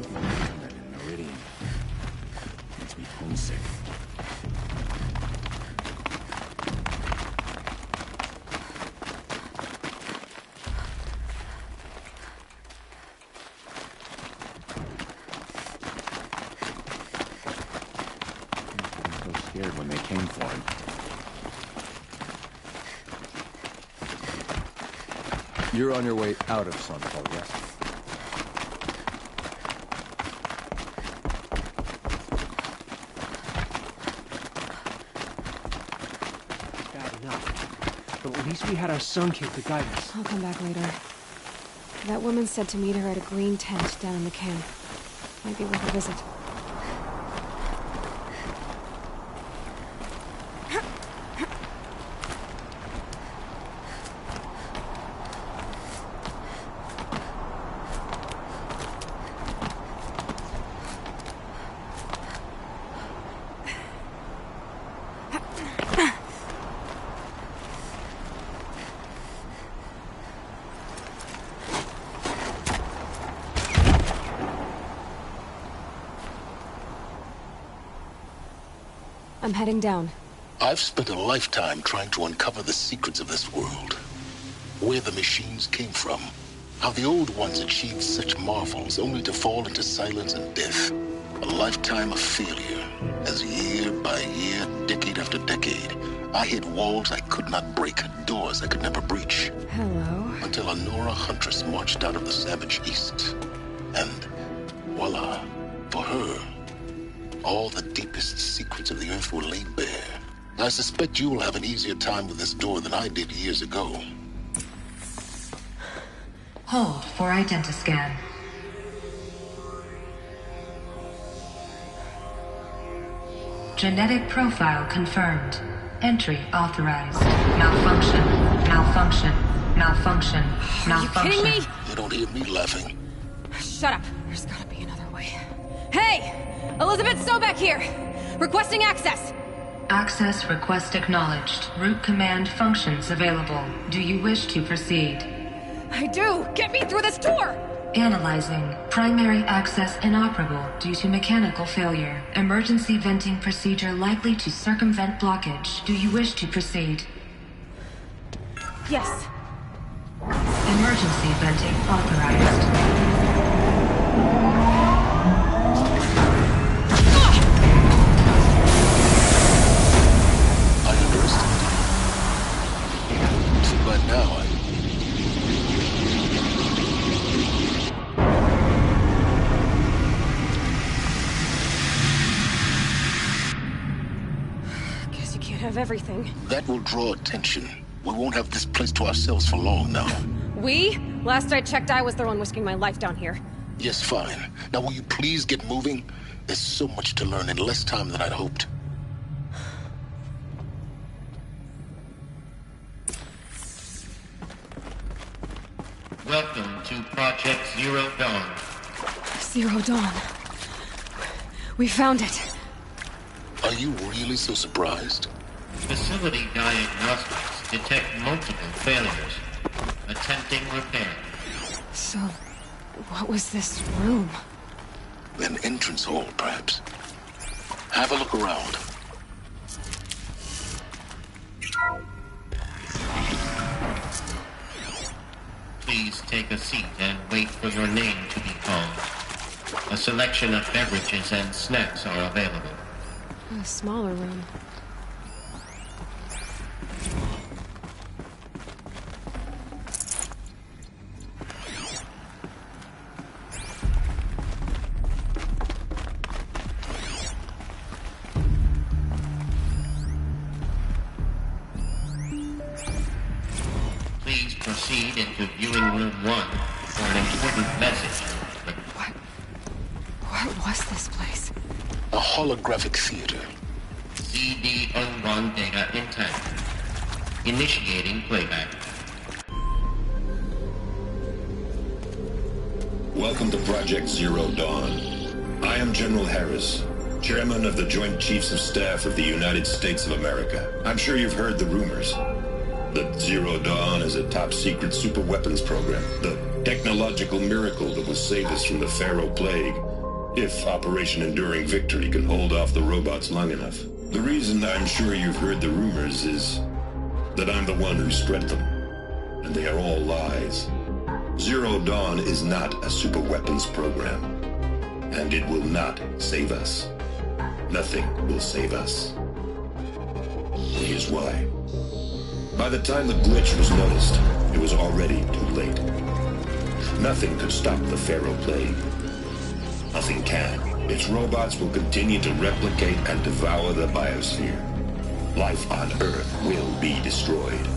Internet in Meridian. Makes me homesick. I was so scared when they came for him. You're on your way out of Sunfall, yes? Bad enough. But at least we had our sun kid to guide us. I'll come back later. That woman said to meet her at a green tent down in the camp. Might be worth a visit. I'm heading down. I've spent a lifetime trying to uncover the secrets of this world. Where the machines came from. How the old ones achieved such marvels only to fall into silence and death. A lifetime of failure. As year by year, decade after decade, I hit walls I could not break, doors I could never breach. Hello. Until a Nora huntress marched out of the savage east. And voila, for her, all the deepest secrets of the Earth were laid bare. I suspect you'll have an easier time with this door than I did years ago. Hold for identiscan. Genetic profile confirmed. Entry authorized. Malfunction. Malfunction. Malfunction. Malfunction. Are you kidding me? You don't hear me laughing. Shut up. There's gotta be another way. Hey! Elizabeth Sobek here! Requesting access! Access request acknowledged. Root command functions available. Do you wish to proceed? I do! Get me through this door! Analyzing. Primary access inoperable due to mechanical failure. Emergency venting procedure likely to circumvent blockage. Do you wish to proceed? Yes. Emergency venting authorized. Of everything. That will draw attention. We won't have this place to ourselves for long now. We? Last I checked, I was the one risking my life down here. Yes, fine. Now will you please get moving? There's so much to learn in less time than I'd hoped. Welcome to Project Zero Dawn. Zero Dawn. We found it. Are you really so surprised? Facility diagnostics detect multiple failures. Attempting repair. So, what was this room? An entrance hall, perhaps. Have a look around. Please take a seat and wait for your name to be called. A selection of beverages and snacks are available. A smaller room. Please proceed into viewing room 1 for an important message. What was this place? A holographic theater. CD01 data intact. Initiating playback. Welcome to Project Zero Dawn. I am General Harris, Chairman of the Joint Chiefs of Staff of the United States of America. I'm sure you've heard the rumors that Zero Dawn is a top-secret superweapons program. The Technological miracle that will save us from the Pharaoh Plague, if Operation Enduring Victory can hold off the robots long enough. The reason I'm sure you've heard the rumors is that I'm the one who spread them, and they are all lies. Zero Dawn is not a superweapons program, and it will not save us. Nothing will save us. Here's why. By the time the glitch was noticed, it was already too late. Nothing could stop the Pharaoh Plague. Nothing can. Its robots will continue to replicate and devour the biosphere. Life on Earth will be destroyed.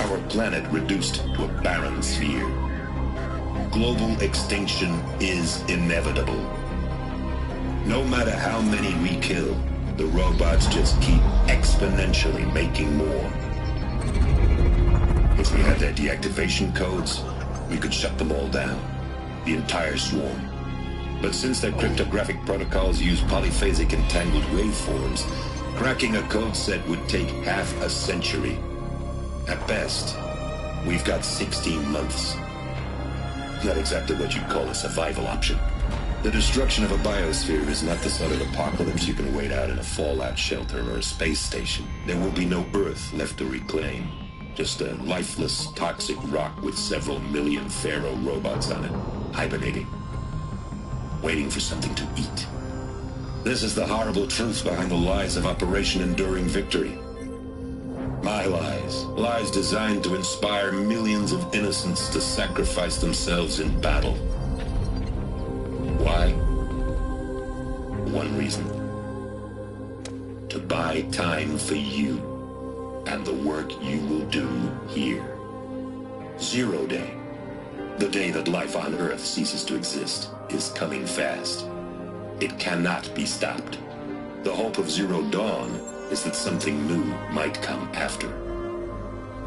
Our planet reduced to a barren sphere. Global extinction is inevitable. No matter how many we kill, the robots just keep exponentially making more. If we had their deactivation codes, we could shut them all down. The entire swarm. But since their cryptographic protocols use polyphasic entangled waveforms, cracking a code set would take half a century. At best, we've got 16 months. Not exactly what you'd call a survival option. The destruction of a biosphere is not the sort of apocalypse you can wait out in a fallout shelter or a space station. There will be no Earth left to reclaim. Just a lifeless, toxic rock with several million Pharaoh robots on it, hibernating, waiting for something to eat. This is the horrible truth behind the lies of Operation Enduring Victory. My lies. Lies designed to inspire millions of innocents to sacrifice themselves in battle. Why? One reason. To buy time for you and the work you will do here. Zero Day, the day that life on Earth ceases to exist, is coming fast. It cannot be stopped. The hope of Zero Dawn is that something new might come after.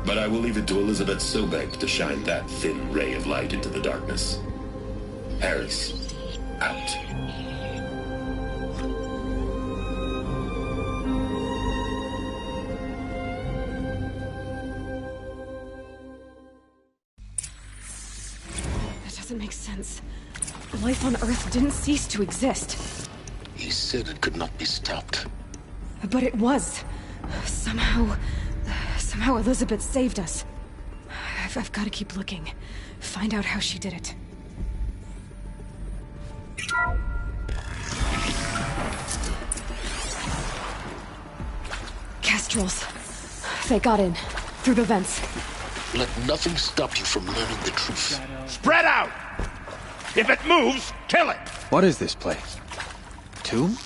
But I will leave it to Elizabeth Sobek to shine that thin ray of light into the darkness. Harris, out. That doesn't make sense. Life on Earth didn't cease to exist. He said it could not be stopped. But it was. Somehow Elizabeth saved us. I've got to keep looking. Find out how she did it. Kestrels. They got in. Through the vents. Let nothing stop you from learning the truth. Spread out! If it moves, kill it! What is this place? Tomb?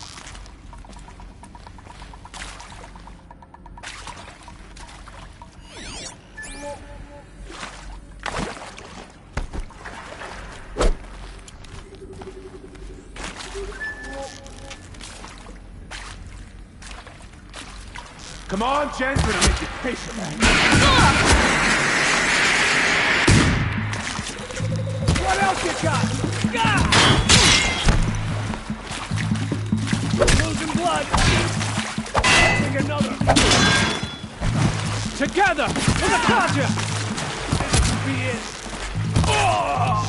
Come on, Jen's gonna make you pay for that. What else you got? Losing blood. Take another. Together, with a gotcha. This could be it. Oh!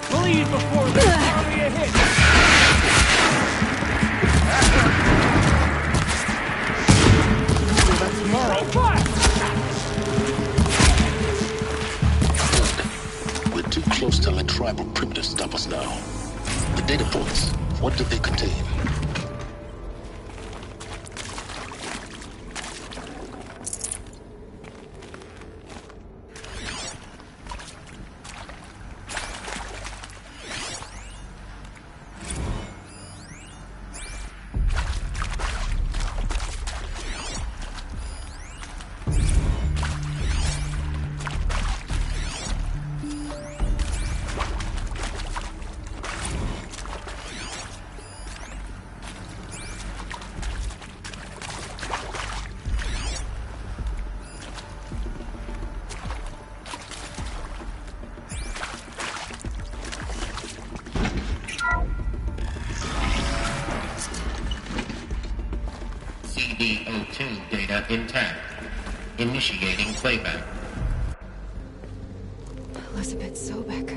Bleed before the army a hit. That's tomorrow. What? We're too close to let tribal primitives stop us now. The data points, what did they contain? the O2 data intact. Initiating playback. Elizabeth Sobek.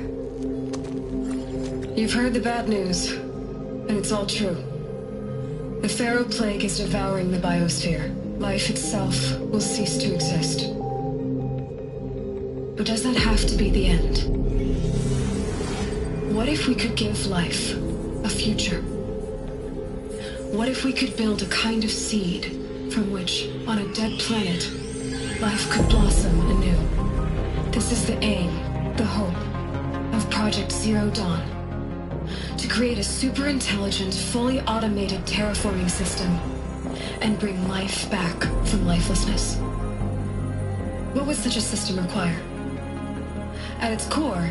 You've heard the bad news, and it's all true. The Pharaoh Plague is devouring the biosphere. Life itself will cease to exist. But does that have to be the end? What if we could give life a future? What if we could build a kind of seed from which, on a dead planet, life could blossom anew? This is the aim, the hope, of Project Zero Dawn. To create a super-intelligent, fully automated terraforming system and bring life back from lifelessness. What would such a system require? At its core,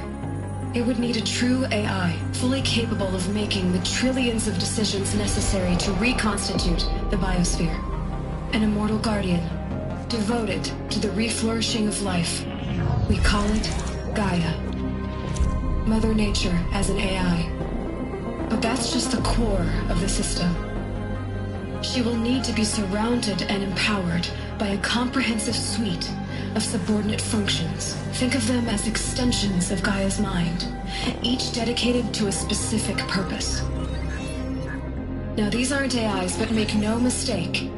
it would need a true AI, fully capable of making the trillions of decisions necessary to reconstitute the biosphere. An immortal guardian, devoted to the reflourishing of life. We call it Gaia. Mother Nature as an AI. But that's just the core of the system. She will need to be surrounded and empowered by a comprehensive suite of subordinate functions. Think of them as extensions of Gaia's mind, each dedicated to a specific purpose. Now, these aren't AIs, but make no mistake,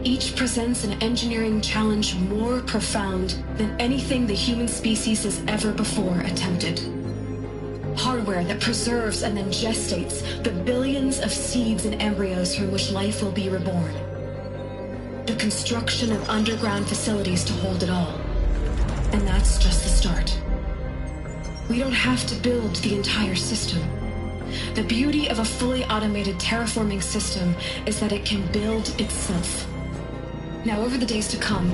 each presents an engineering challenge more profound than anything the human species has ever before attempted. Hardware that preserves and then gestates the billions of seeds and embryos from which life will be reborn. The construction of underground facilities to hold it all. And that's just the start. We don't have to build the entire system. The beauty of a fully automated terraforming system is that it can build itself. Now, over the days to come,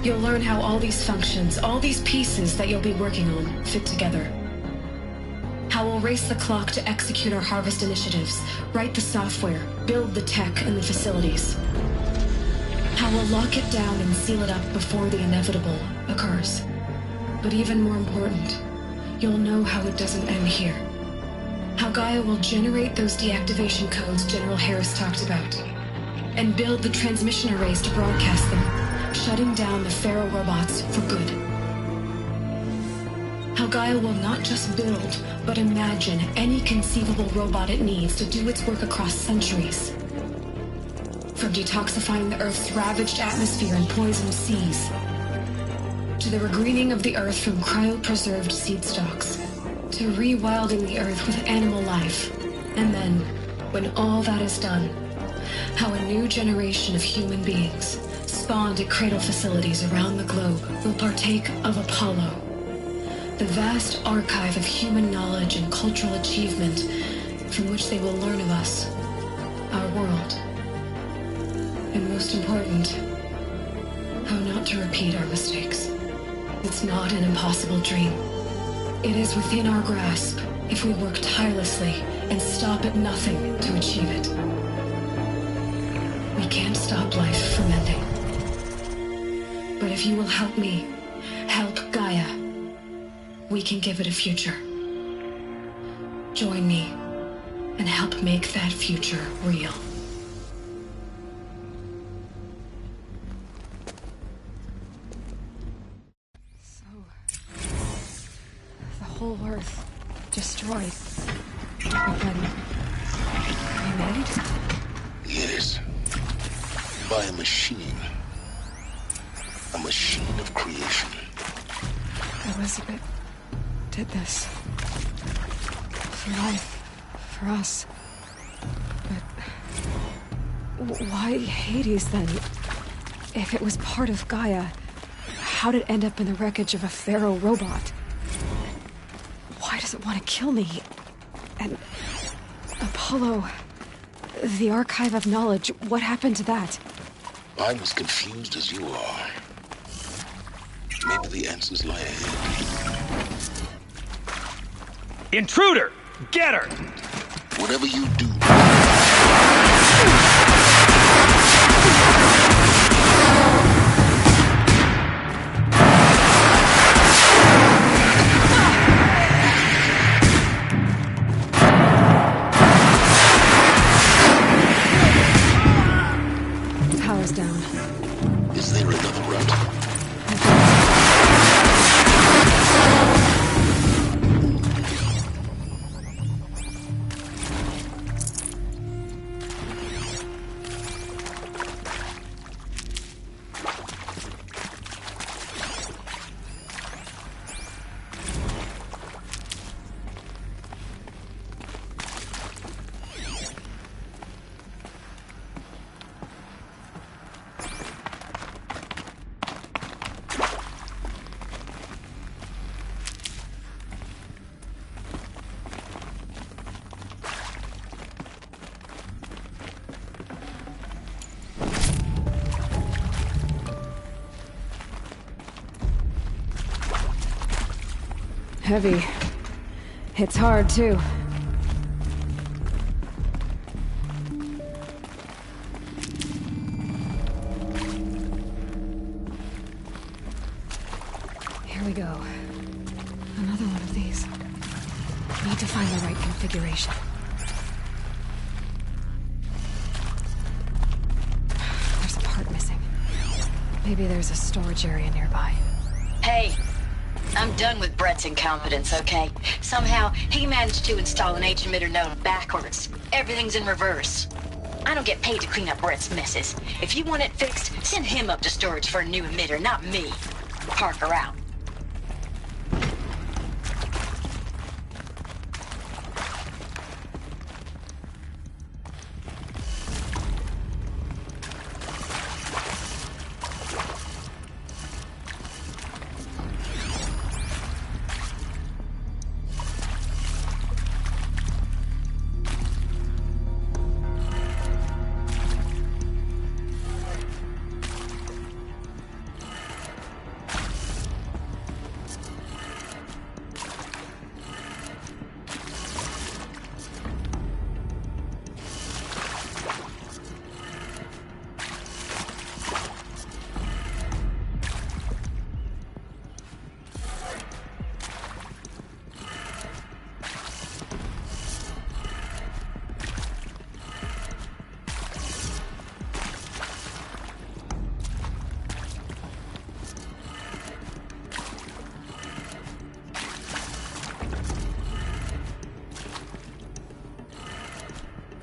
you'll learn how all these functions, all these pieces that you'll be working on, fit together. How we'll race the clock to execute our harvest initiatives, write the software, build the tech and the facilities. How we'll lock it down and seal it up before the inevitable occurs. But even more important, you'll know how it doesn't end here. How Gaia will generate those deactivation codes General Harris talked about, and build the transmission arrays to broadcast them, shutting down the Pharaoh robots for good. How Gaia will not just build, but imagine any conceivable robot it needs to do its work across centuries. From detoxifying the Earth's ravaged atmosphere and poisoned seas, to the regreening of the Earth from cryopreserved seed stalks, to rewilding the Earth with animal life. And then, when all that is done, how a new generation of human beings, spawned at cradle facilities around the globe, will partake of Apollo, the vast archive of human knowledge and cultural achievement from which they will learn of us, our world. And most important, how not to repeat our mistakes. It's not an impossible dream. It is within our grasp if we work tirelessly and stop at nothing to achieve it. We can't stop life from ending. But if you will help me, help Gaia, we can give it a future. Join me and help make that future real. Whole Earth destroyed. And then remade? Yes. By a machine. A machine of creation. Elizabeth did this. For life. For us. But why Hades then? If it was part of Gaia, how'd it end up in the wreckage of a Pharaoh robot? Why does it want to kill me? And Apollo, the archive of knowledge, what happened to that? I'm as confused as you are. Maybe the answers lie ahead. Intruder! Get her! Whatever you do. Power's down. Heavy. Hits hard, too. Here we go. Another one of these. Need to find the right configuration. There's a part missing. Maybe there's a storage area nearby. Hey, I'm done with Brett's incompetence, okay? Somehow, he managed to install an H-emitter node backwards. Everything's in reverse. I don't get paid to clean up Brett's messes. If you want it fixed, send him up to storage for a new emitter, not me. Parker out.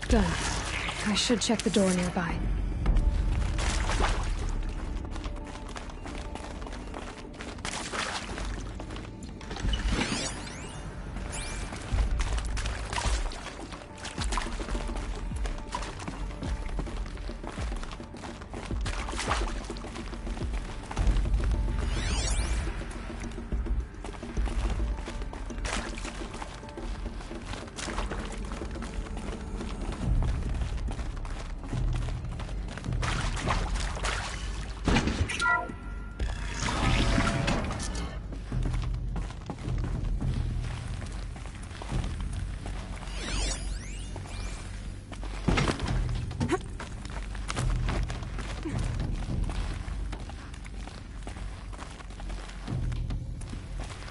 Done. I should check the door nearby.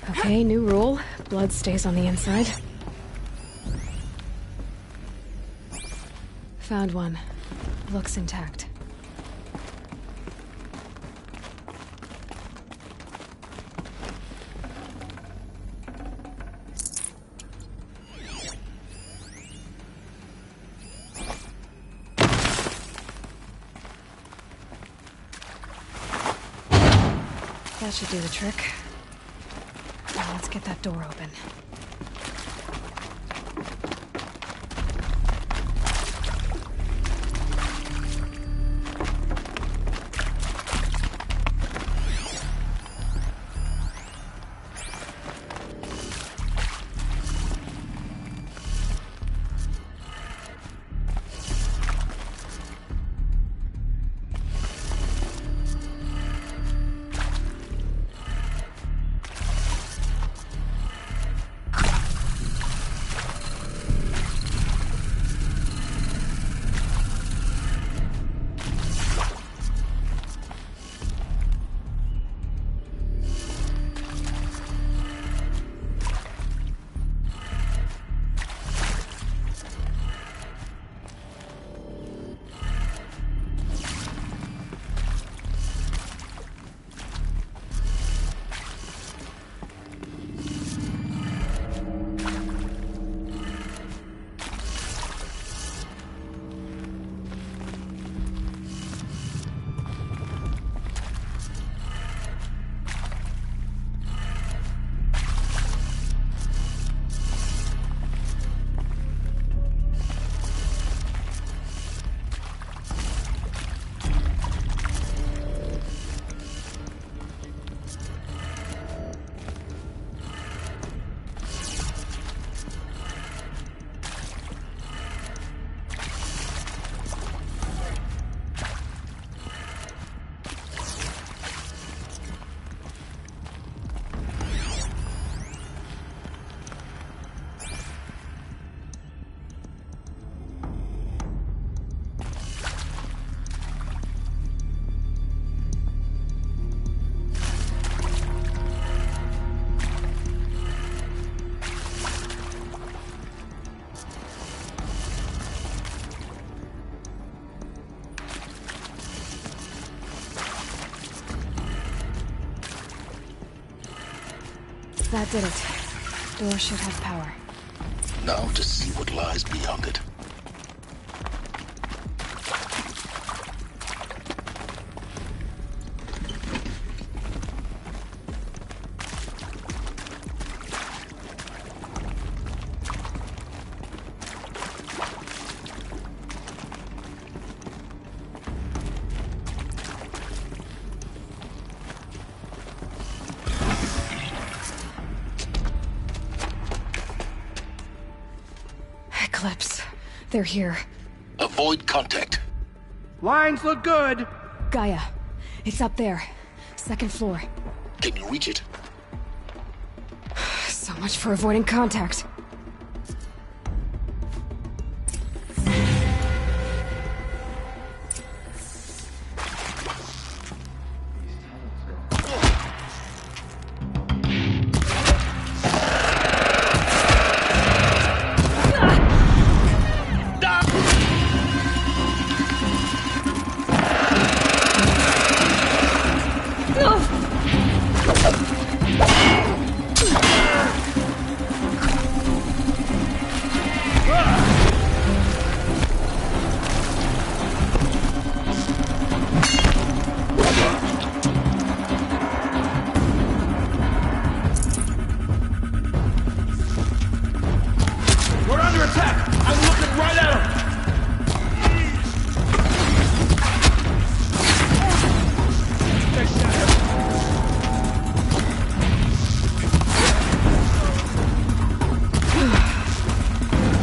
Okay, new rule. Blood stays on the inside. Found one. Looks intact. That should do the trick. Now let's get that door open. that did it. Door should have power. Now to see what lies beyond it. Eclipse. They're here. Avoid contact. Lines look good. Gaia. It's up there. Second floor. Can you reach it? So much for avoiding contact. We're under attack. I'm looking right at him.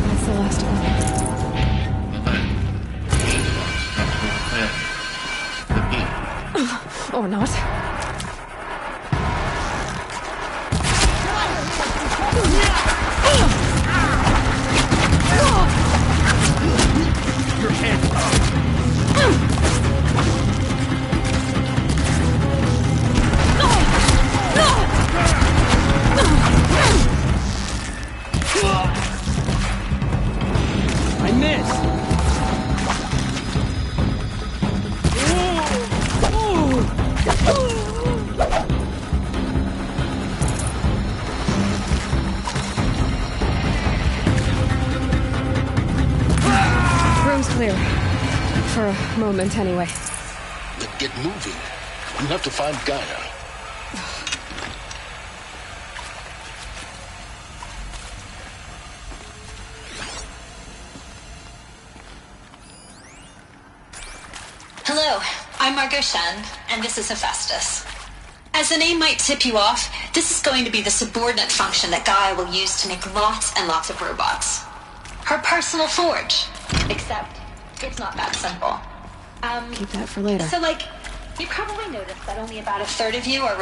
That's the last one. Or not. Your hands up. I missed! Room's clear. For a moment, anyway. Then get moving. You have to find Gaia. Hello, I'm Margot Shen, and this is Hephaestus. As the name might tip you off, this is going to be the subordinate function that Gaia will use to make lots and lots of robots. Her personal forge. Except, it's not that simple. Keep that for later. So, you probably noticed that only about a third of you are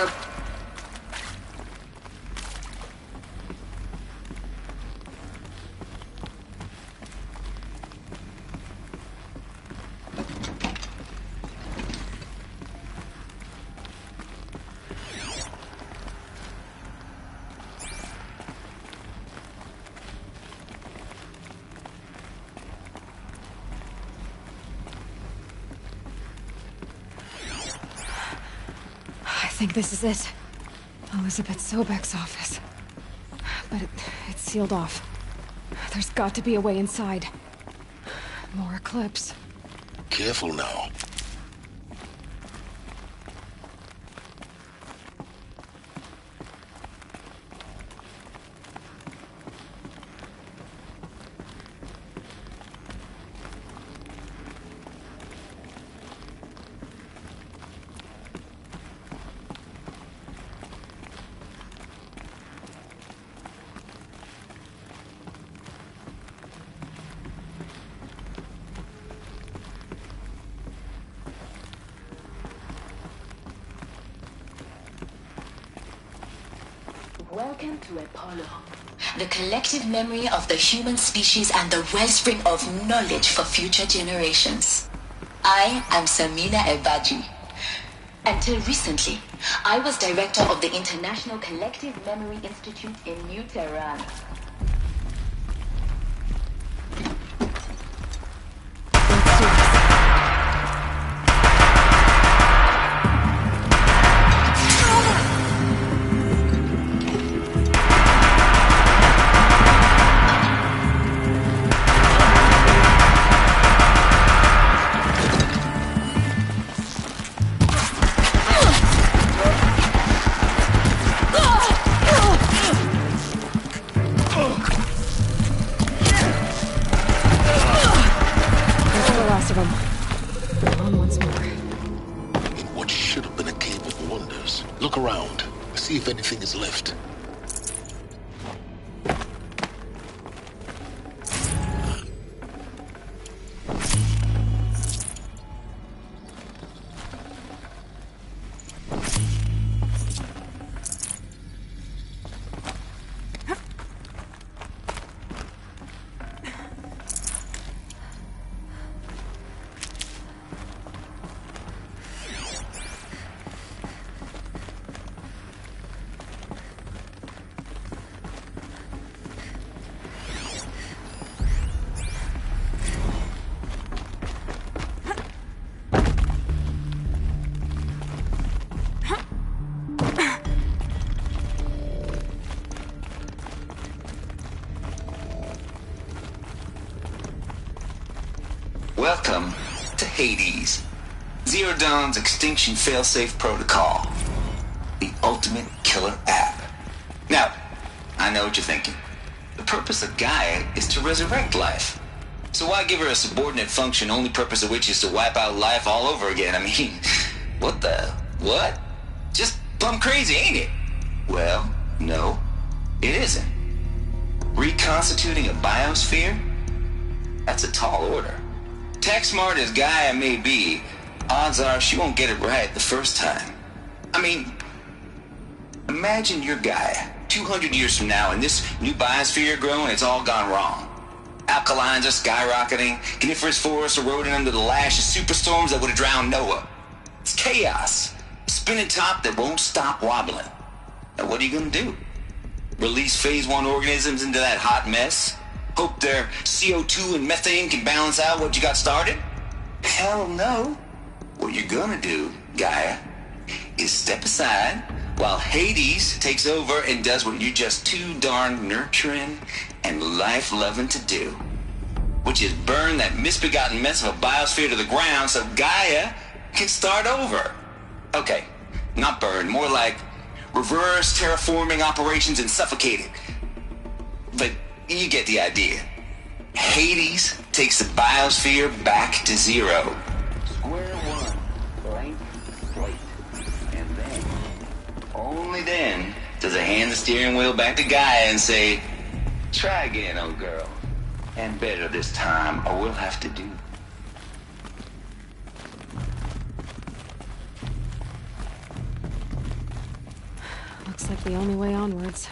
I think this is it. Elizabeth Sobek's office. But it's sealed off. There's got to be a way inside. More Eclipse. Careful now. Welcome to Apollo. The collective memory of the human species and the wellspring of knowledge for future generations. I am Samina Ebaji. Until recently, I was director of the International Collective Memory Institute in New Tehran. around. See if anything is left. Welcome to Hades, Zero Dawn's extinction failsafe protocol, the ultimate killer app. Now, I know what you're thinking. The purpose of Gaia is to resurrect life. So why give her a subordinate function, only purpose of which is to wipe out life all over again? I mean, what? Just plumb crazy, ain't it? Well, no, it isn't. Reconstituting a biosphere? That's a tall order. Tech smart as Gaia may be, odds are she won't get it right the first time. I mean, imagine you're Gaia 200 years from now and this new biosphere growing, it's all gone wrong. Alkalines are skyrocketing, coniferous forests eroding under the lash of superstorms that would have drowned Noah. It's chaos, a spinning top that won't stop wobbling. Now what are you gonna do? Release phase 1 organisms into that hot mess? Hope their CO2 and methane can balance out what you got started? Hell no. What you're gonna do, Gaia, is step aside while Hades takes over and does what you're just too darn nurturing and life-loving to do, which is burn that misbegotten mess of a biosphere to the ground so Gaia can start over. Okay, not burn, more like reverse terraforming operations and suffocate it. But you get the idea. Hades takes the biosphere back to zero. Square one, blank slate. And then, only then, does it hand the steering wheel back to Gaia and say, try again, old girl. And better this time, or we'll have to do. Looks like the only way onwards.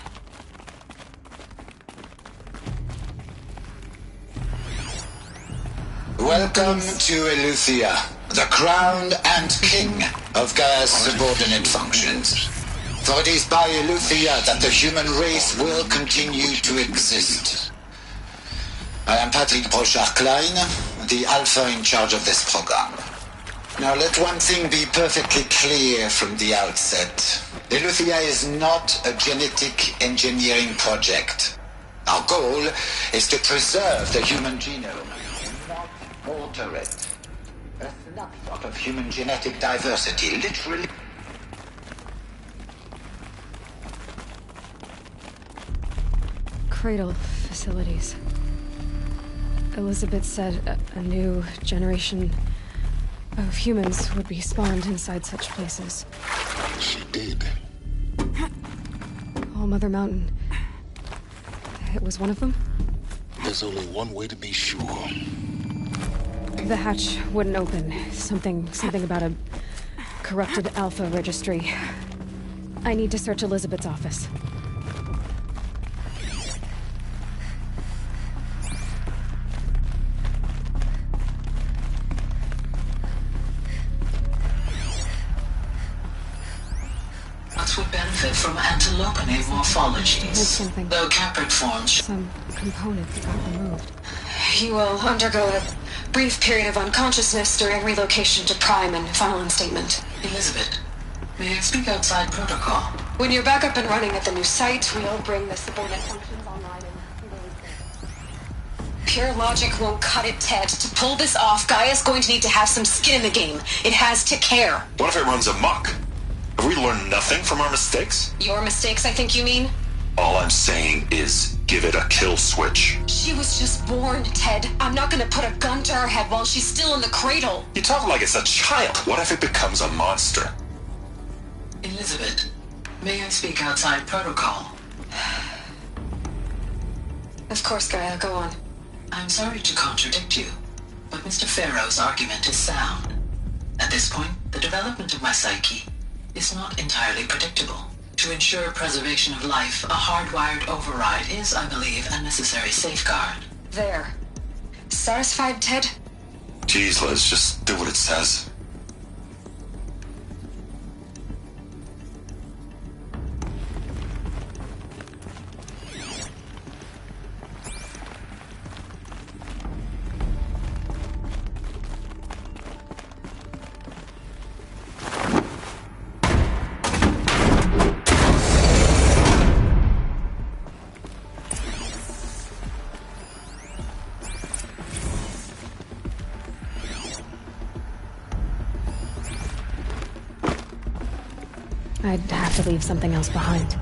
Welcome to Eleuthia, the crown and king of Gaia's subordinate functions. For it is by Eleuthia that the human race will continue to exist. I am Patrick Brochard-Klein, the Alpha in charge of this program. Now let one thing be perfectly clear from the outset. Eleuthia is not a genetic engineering project. Our goal is to preserve the human genome. Alter it. A snapshot of human genetic diversity, literally. Cradle facilities. Elizabeth said a new generation of humans would be spawned inside such places. She did. All Mother Mountain. It was one of them? There's only one way to be sure. The hatch wouldn't open. Something about a corrupted Alpha registry. I need to search Elizabeth's office. Nuts would benefit from antilopinate morphologies, though Caprid forms. Some component that got removed. You will undergo a brief period of unconsciousness during relocation to Prime and final instatement. Elizabeth, may I speak outside protocol? When you're back up and running at the new site, we'll bring the subordinate functions online and... Pure logic won't cut it, Ted. To pull this off, Gaia's going to need to have some skin in the game. It has to care. What if it runs amok? Have we learned nothing from our mistakes? Your mistakes, I think you mean? All I'm saying is give it a kill switch. She was just born, Ted. I'm not gonna put a gun to her head while she's still in the cradle. You talk like it's a child. What if it becomes a monster? Elizabeth, May I speak outside protocol? Of course, Gaia, go on. I'm sorry to contradict you, but Mr. Pharaoh's argument is sound. At this point, the development of my psyche is not entirely predictable. To ensure preservation of life, a hardwired override is, I believe, a necessary safeguard. There. Satisfied, Ted? Jeez, Liz, just do what it says. I'd have to leave something else behind.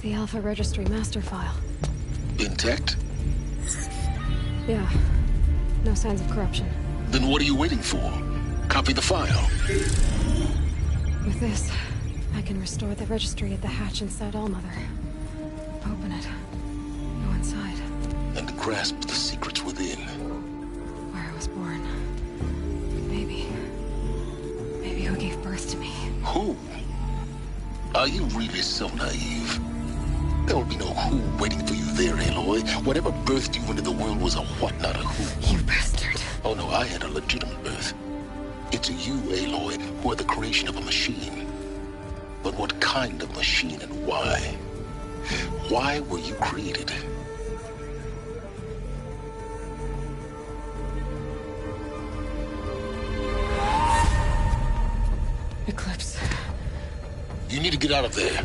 The Alpha Registry master file. Intact? Yeah. No signs of corruption. Then what are you waiting for? Copy the file. With this, I can restore the registry at the hatch inside Allmother. Open it. Go inside. And grasp the secrets within. Where I was born. Maybe who gave birth to me. Who? Are you really so naive? There will be no who waiting for you there, Aloy. Whatever birthed you into the world was a what, not a who. You bastard. Oh no, I had a legitimate birth. It's you, Aloy, who are the creation of a machine. But what kind of machine and why? Why were you created? Eclipse. You need to get out of there.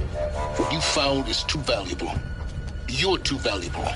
What you found is too valuable. You're too valuable.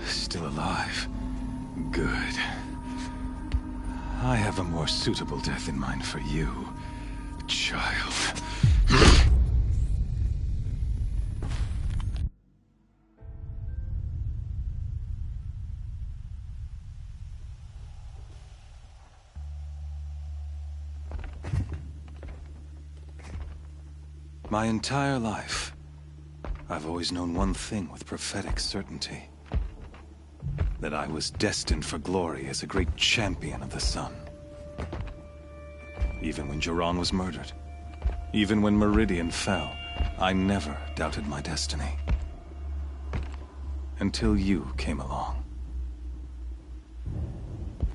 Still alive. Good. I have a more suitable death in mind for you, child. My entire life, I've always known one thing with prophetic certainty. That I was destined for glory as a great champion of the sun. Even when Jiran was murdered, even when Meridian fell, I never doubted my destiny. Until you came along.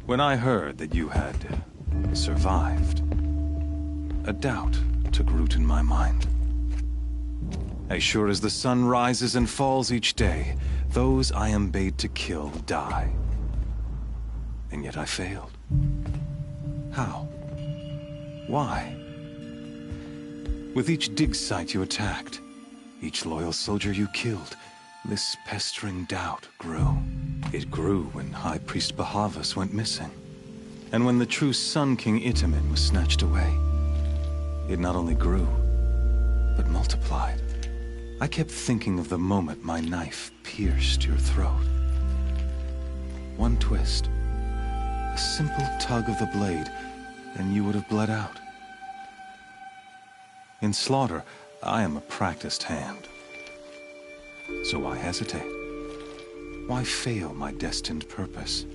When I heard that you had survived, a doubt took root in my mind. As sure as the sun rises and falls each day, those I am bade to kill die. And yet I failed. How? Why? With each dig site you attacked, each loyal soldier you killed, this pestering doubt grew. It grew when High Priest Bahavas went missing. And when the true Sun King Itamen was snatched away. It not only grew, but multiplied. I kept thinking of the moment my knife pierced your throat. One twist, a simple tug of the blade, and you would have bled out. In slaughter, I am a practiced hand. So why hesitate? Why fail my destined purpose?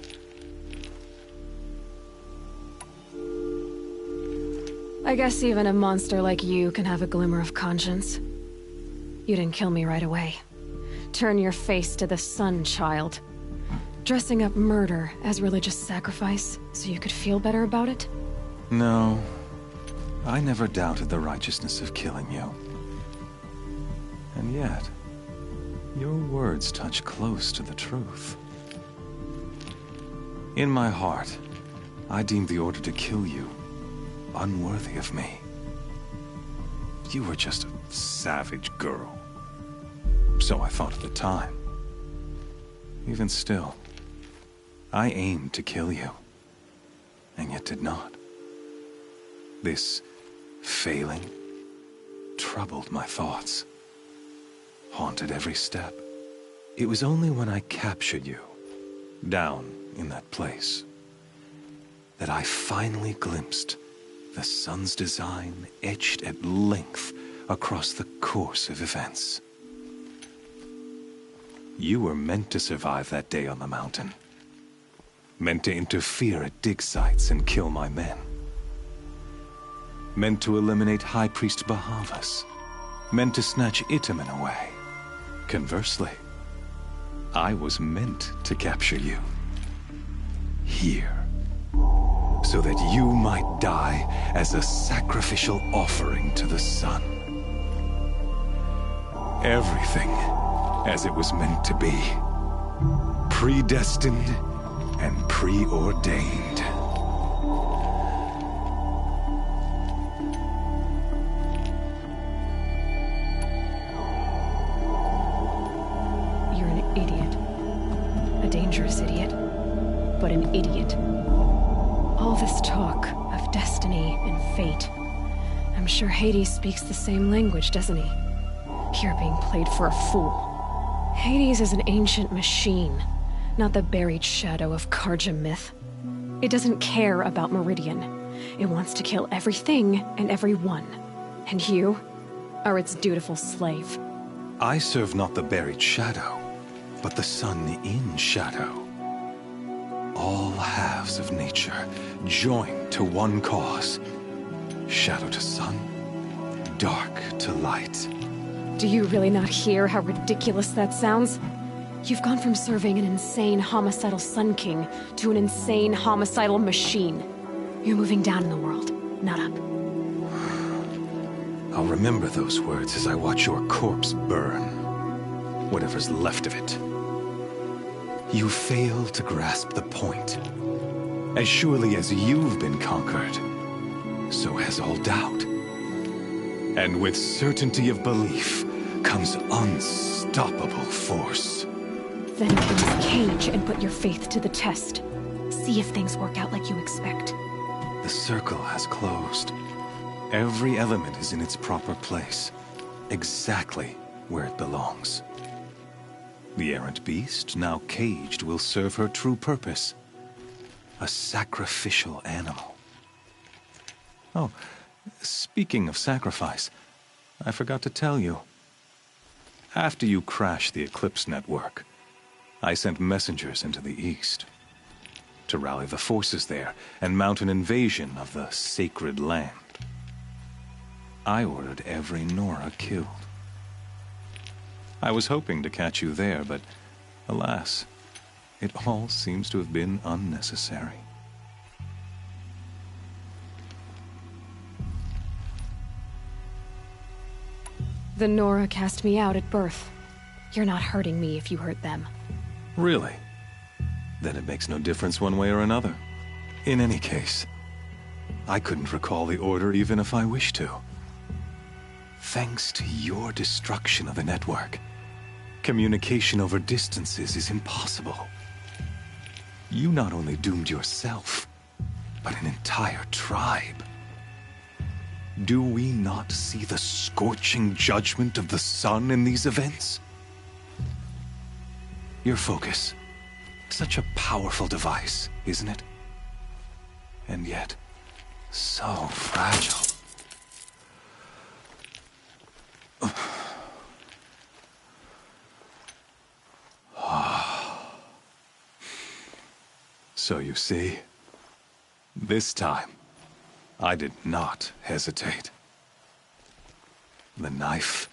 I guess even a monster like you can have a glimmer of conscience. You didn't kill me right away. Turn your face to the sun, child. Dressing up murder as religious sacrifice so you could feel better about it? No. I never doubted the righteousness of killing you. And yet, your words touch close to the truth. In my heart, I deemed the order to kill you unworthy of me. You were just a savage girl. So I thought at the time. Even still, I aimed to kill you, and yet did not. This failing troubled my thoughts, haunted every step. It was only when I captured you, down in that place, that I finally glimpsed the sun's design etched at length across the course of events. You were meant to survive that day on the mountain. Meant to interfere at dig sites and kill my men. Meant to eliminate High Priest Bahavas. Meant to snatch Itamen away. Conversely, I was meant to capture you. Here. So that you might die as a sacrificial offering to the sun. Everything as it was meant to be. Predestined and preordained. You're an idiot. A dangerous idiot. But an idiot. All this talk of destiny and fate. I'm sure Hades speaks the same language, doesn't he? You're being played for a fool. Hades is an ancient machine, not the buried shadow of Carja myth. It doesn't care about Meridian. It wants to kill everything and everyone. And you are its dutiful slave. I serve not the buried shadow, but the sun in shadow. All halves of nature joined to one cause. Shadow to sun, dark to light. Do you really not hear how ridiculous that sounds? You've gone from serving an insane homicidal Sun King to an insane homicidal machine. You're moving down in the world, not up. I'll remember those words as I watch your corpse burn. Whatever's left of it. You fail to grasp the point. As surely as you've been conquered, so has all doubt. And with certainty of belief comes unstoppable force. Then open this cage and put your faith to the test. See if things work out like you expect. The circle has closed. Every element is in its proper place. Exactly where it belongs. The errant beast, now caged, will serve her true purpose. A sacrificial animal. Oh, speaking of sacrifice, I forgot to tell you. After you crashed the Eclipse network, I sent messengers into the east to rally the forces there and mount an invasion of the sacred land. I ordered every Nora killed. I was hoping to catch you there, but alas, it all seems to have been unnecessary. The Nora cast me out at birth. You're not hurting me if you hurt them. Really? Then it makes no difference one way or another. In any case, I couldn't recall the order even if I wished to. Thanks to your destruction of the network, communication over distances is impossible. You not only doomed yourself, but an entire tribe. Do we not see the scorching judgment of the sun in these events? Your focus, such a powerful device, isn't it? And yet, so fragile. So you see, this time, I did not hesitate. The knife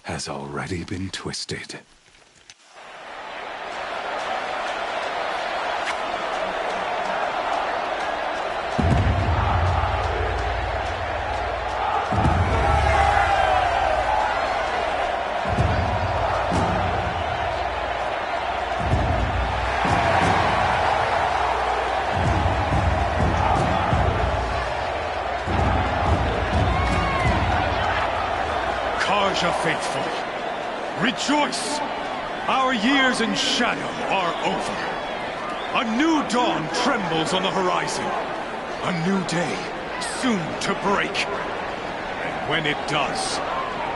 has already been twisted. Future faithful, rejoice! Our years in shadow are over. A new dawn trembles on the horizon. A new day soon to break. And when it does,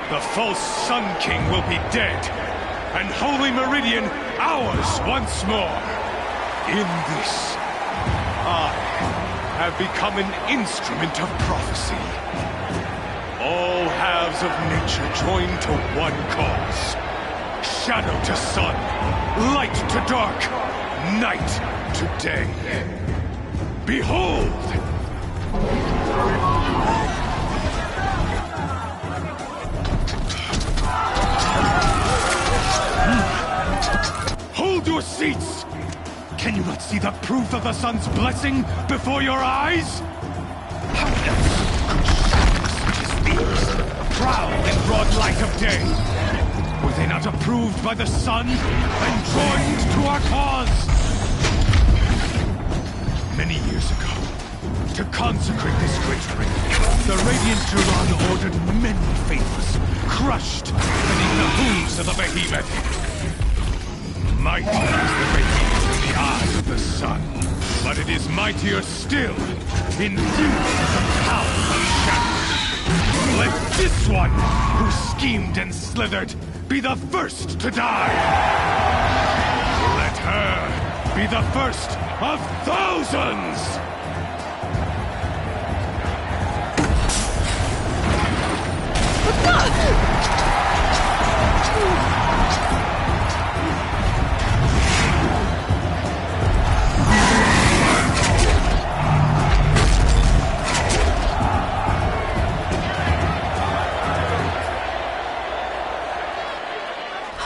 the false Sun King will be dead, and Holy Meridian ours once more. In this, I have become an instrument of prophecy. All halves of nature join to one cause. Shadow to sun, light to dark, night to day. Behold! Hold your seats! Can you not see the proof of the sun's blessing before your eyes? How else could shadows such as these prowl in broad light of day? Were they not approved by the sun and joined to our cause? Many years ago, to consecrate this great ring, the Radiant Turan ordered many faithless, crushed beneath the hooves of the behemoth. Mighty is the behemoth in the eyes of the sun, but it is mightier still, infused with the power of shadow. Let this one, who schemed and slithered, be the first to die! Let her be the first of thousands!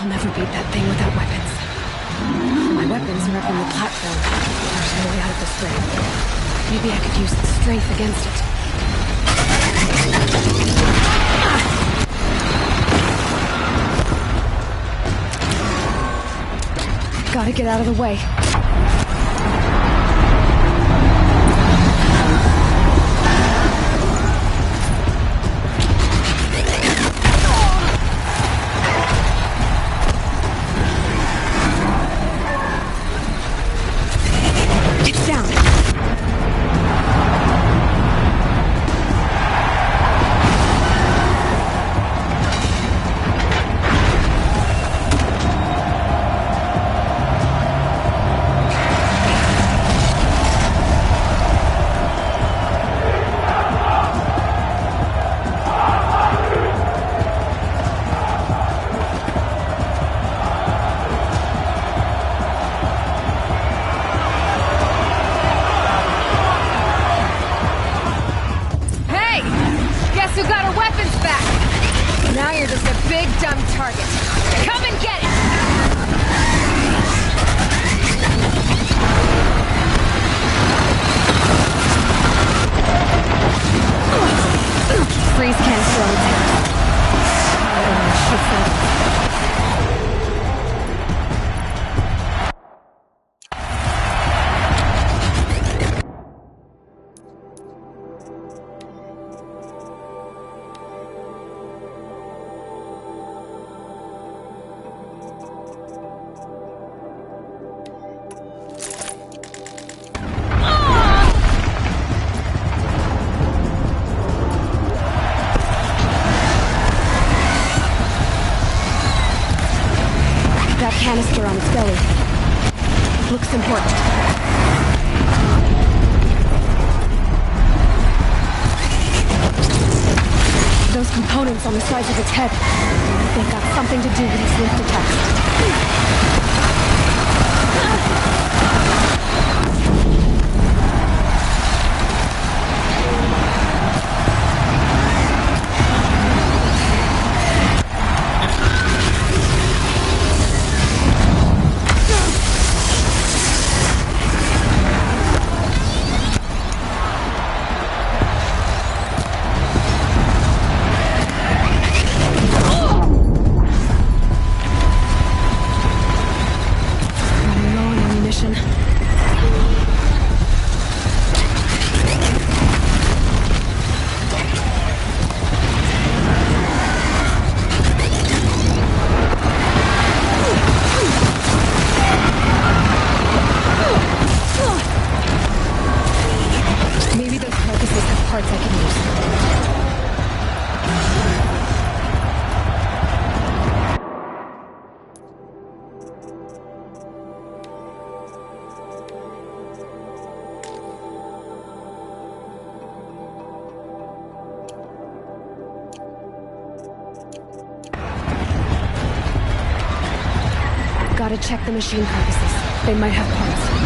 I'll never beat that thing without weapons. My weapons are up on the platform. There's no way out of this ring. Maybe I could use the strength against it. Gotta get out of the way. Canister on its belly. Looks important. Those components on the sides of its head, they've got something to do with its lift attacks. parts I can use. Gotta check the machine carcasses. They might have parts.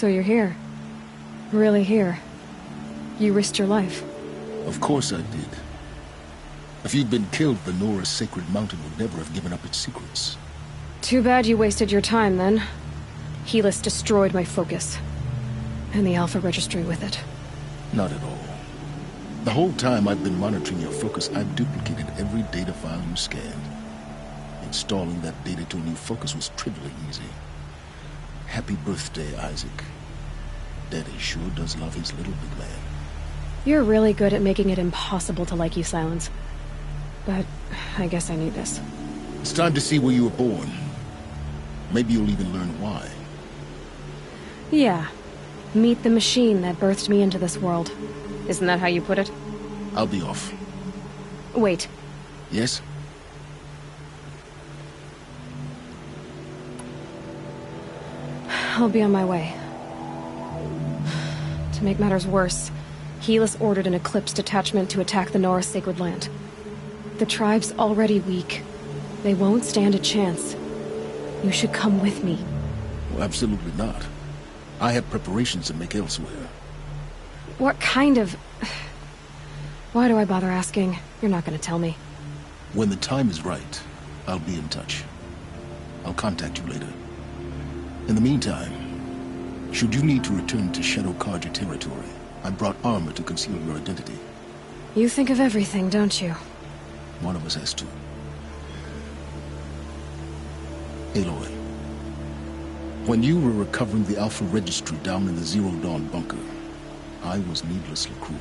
So you're here. Really here. You risked your life. Of course I did. If you'd been killed, the Nora's sacred mountain would never have given up its secrets. Too bad you wasted your time, then. Helis destroyed my focus. And the Alpha Registry with it. Not at all. The whole time I've been monitoring your focus, I've duplicated every data file you scanned. Installing that data to a new focus was trivially easy. Happy birthday, Isaac. Daddy sure does love his little big man. You're really good at making it impossible to like you, Silence. But I guess I need this. It's time to see where you were born. Maybe you'll even learn why. Yeah. Meet the machine that birthed me into this world. Isn't that how you put it? I'll be off. Wait. Yes? I'll be on my way. To make matters worse, Helis ordered an Eclipse detachment to attack the Nora Sacred Land. The tribe's already weak. They won't stand a chance. You should come with me. Well, absolutely not. I have preparations to make elsewhere. What kind of... Why do I bother asking? You're not gonna tell me. When the time is right, I'll be in touch. I'll contact you later. In the meantime, should you need to return to Shadow Carja territory, I brought armor to conceal your identity. You think of everything, don't you? One of us has to. Aloy, when you were recovering the Alpha Registry down in the Zero Dawn bunker, I was needlessly cruel.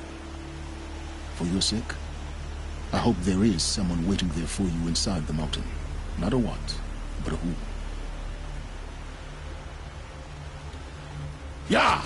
For your sake, I hope there is someone waiting there for you inside the mountain. Not a what, but a who. Yeah!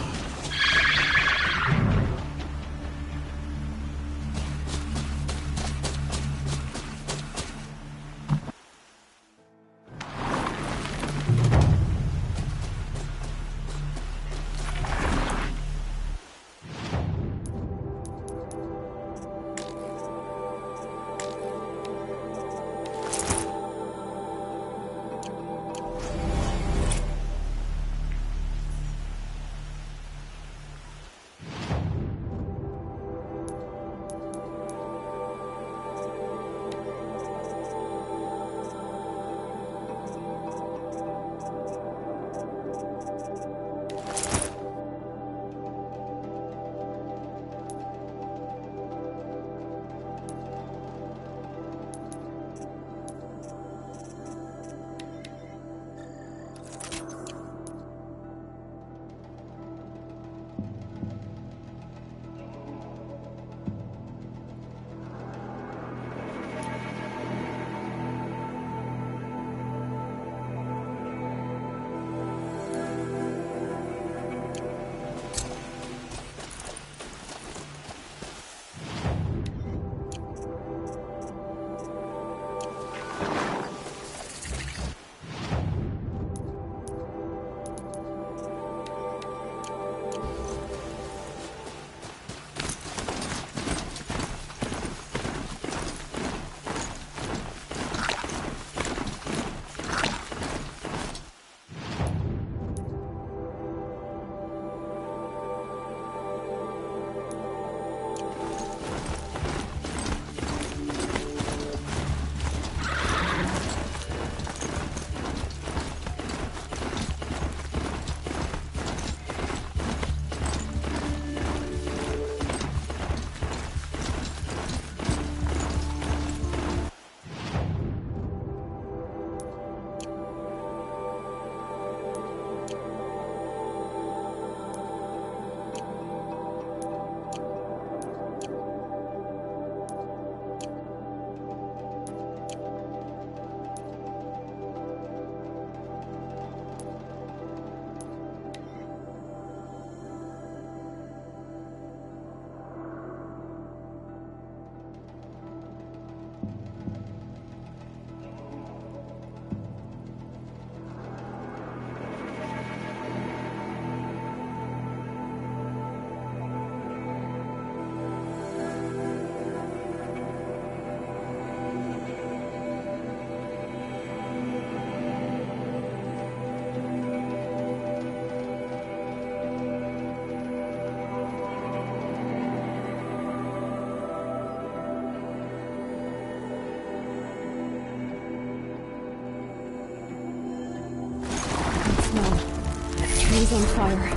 Trees on fire.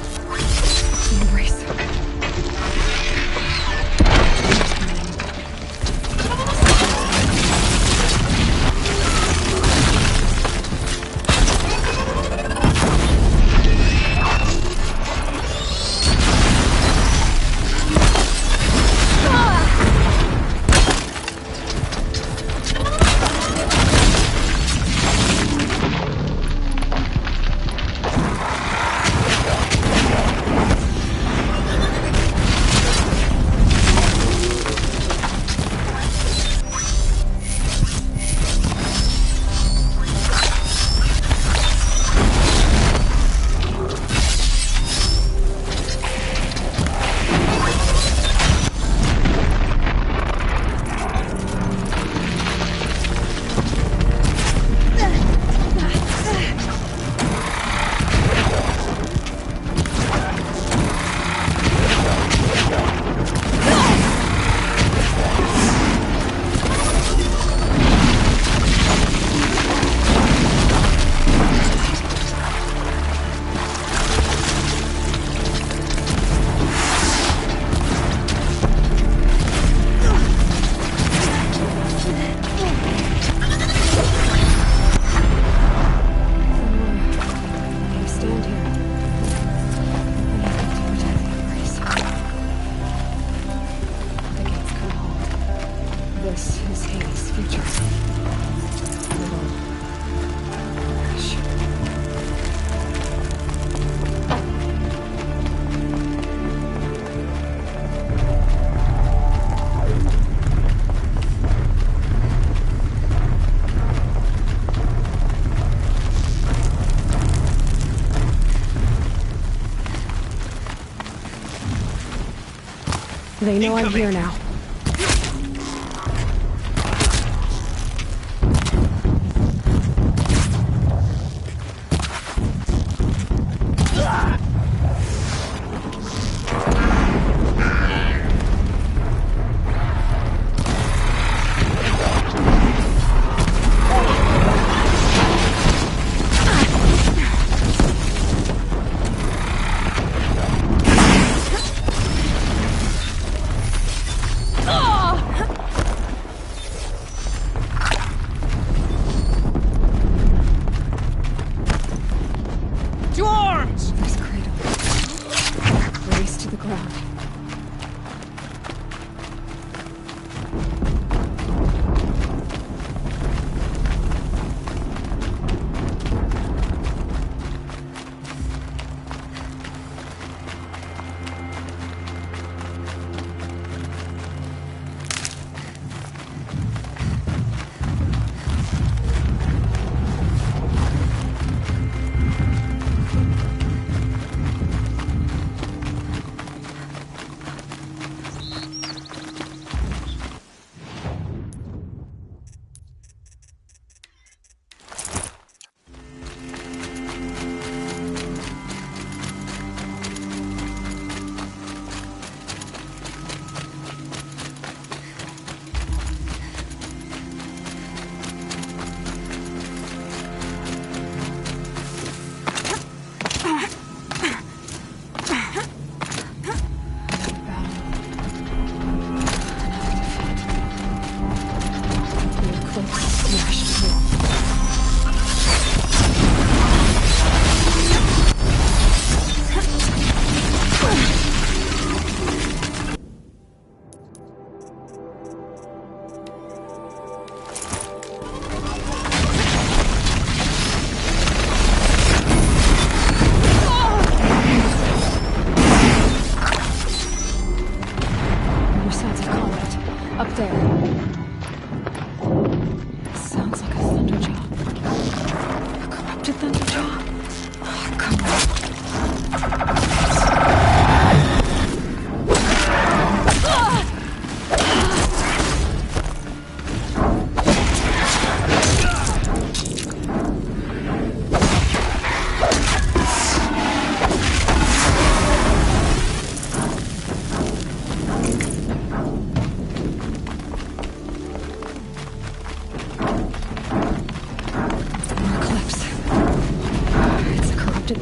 Embrace. They know I'm here now.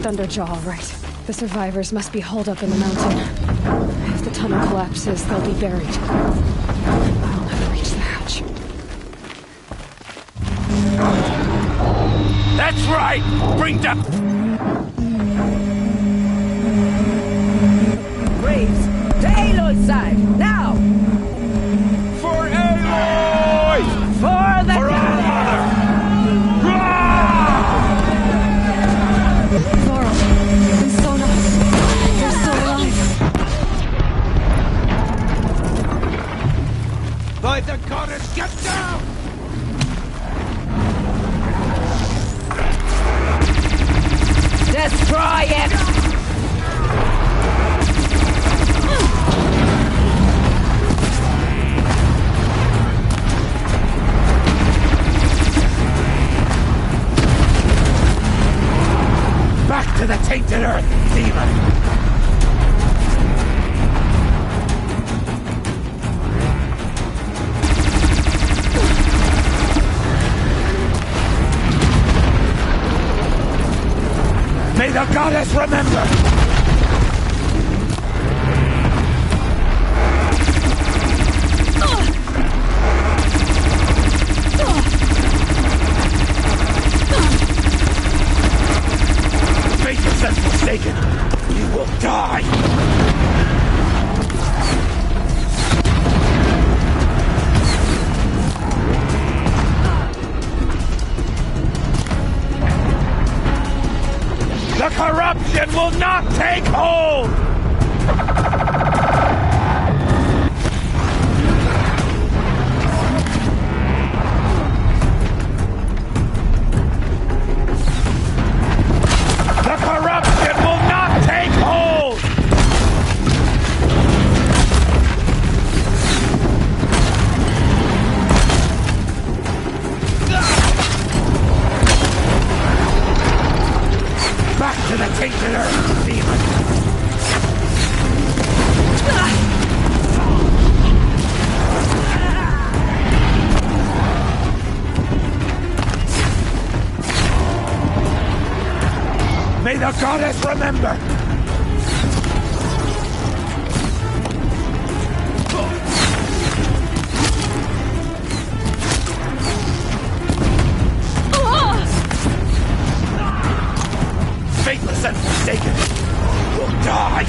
Thunderjaw, all right. The survivors must be holed up in the mountain. If the tunnel collapses, they'll be buried. I'll never reach the hatch. That's right! Bring down... Graves, to Aloy's side, now! For Aloy! For the For our mother! By the goddess, get down! Destroy it! Back to the tainted earth, demon! May the goddess remember! Fate has forsaken. You will die! The corruption will not take hold! The corruption will not take hold! the goddess remember! Faithless and forsaken will die!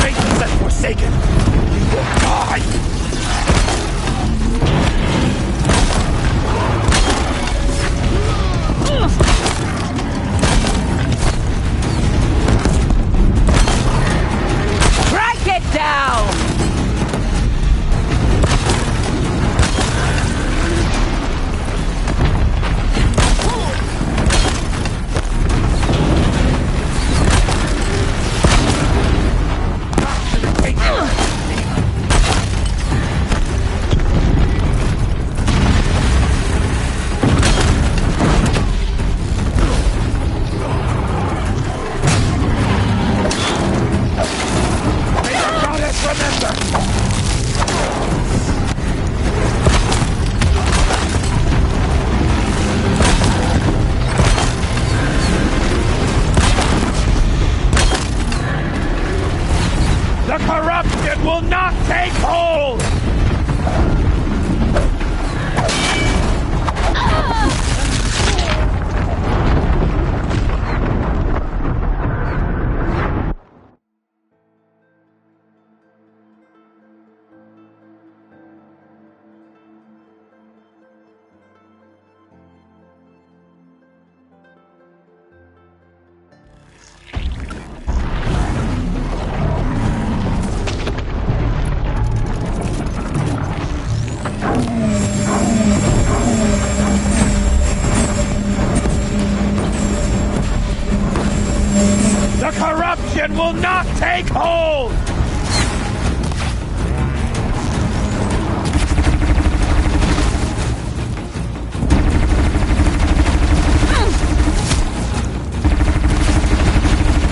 Faithless and forsaken, you will die! Get down! The corruption will not take hold! The corruption will not take hold!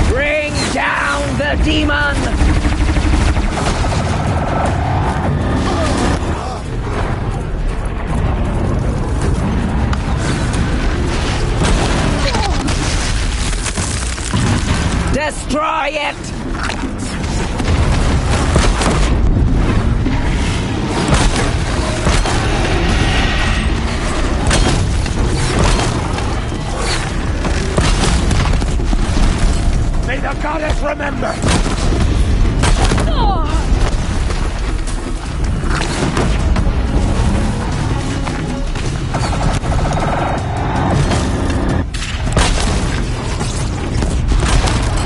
Bring down the demon! Destroy it! May the goddess remember!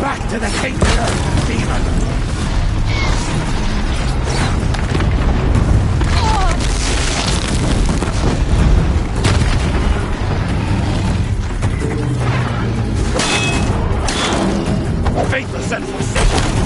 Back to the kingdom, demon! Faithless and forsaken!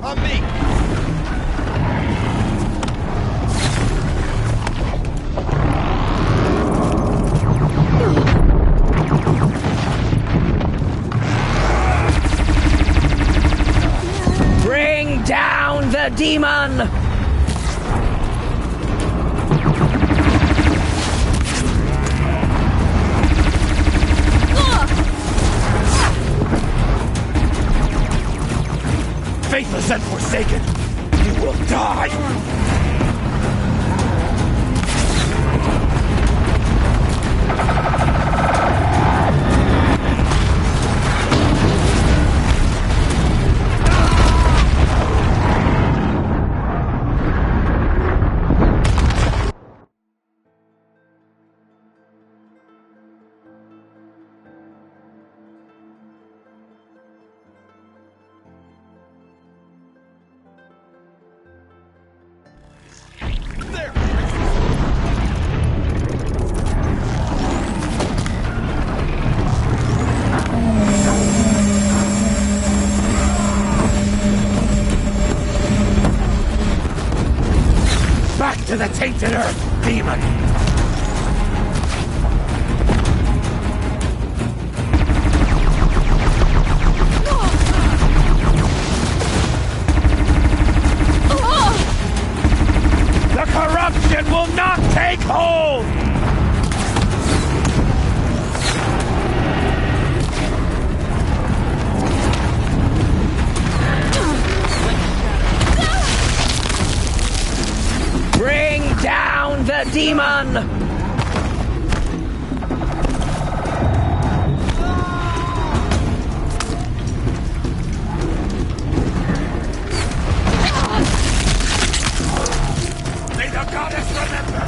On me! Bring down the demon! Faithless and forsaken, you will die! Back to the tainted earth, demon! The corruption will not take hold! Bring down the demon! May the goddess remember!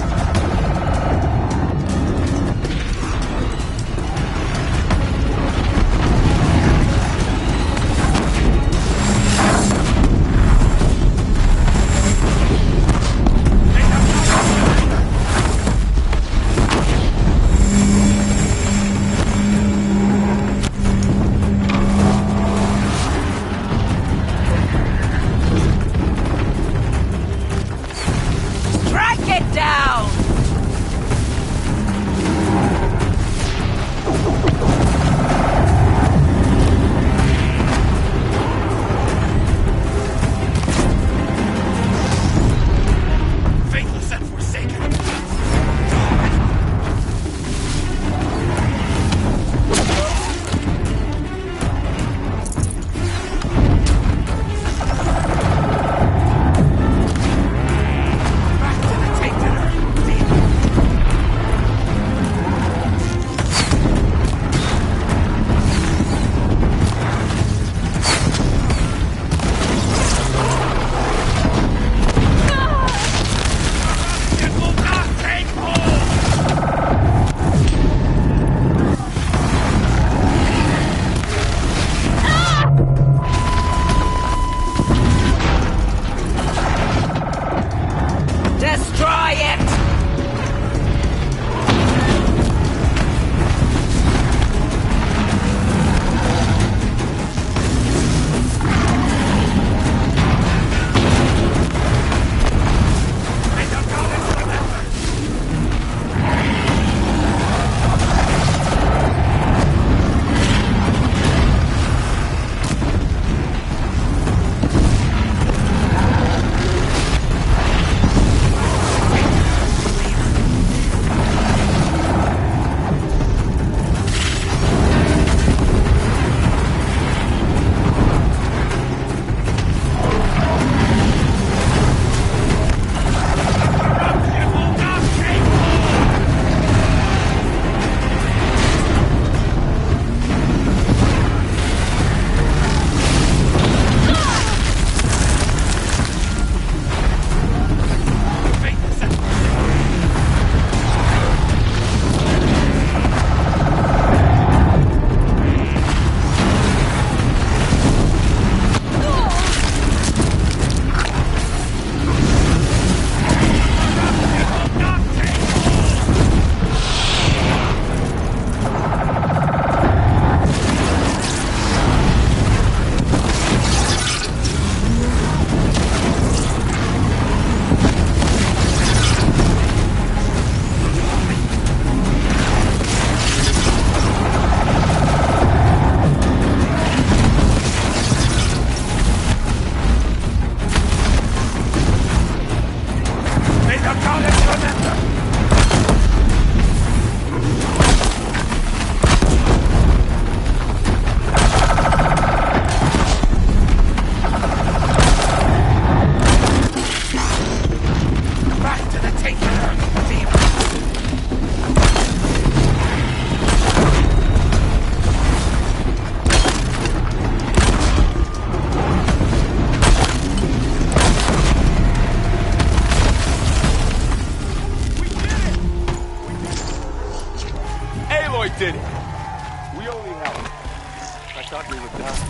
thought we would die.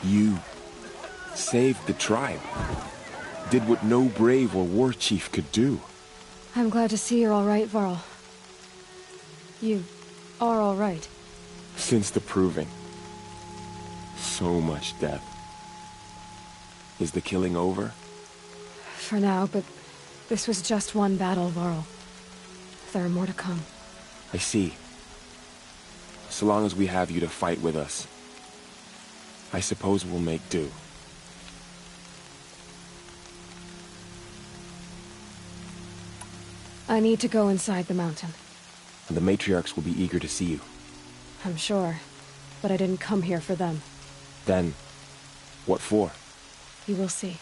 You saved the tribe. Did what no brave or war chief could do. I'm glad to see you're all right, Varl. You are all right. Since the Proving. So much death. Is the killing over? For now, but this was just one battle, Varl. There are more to come. I see. So long as we have you to fight with us, I suppose we'll make do. I need to go inside the mountain. The matriarchs will be eager to see you. I'm sure, but I didn't come here for them. Then, what for? You will see.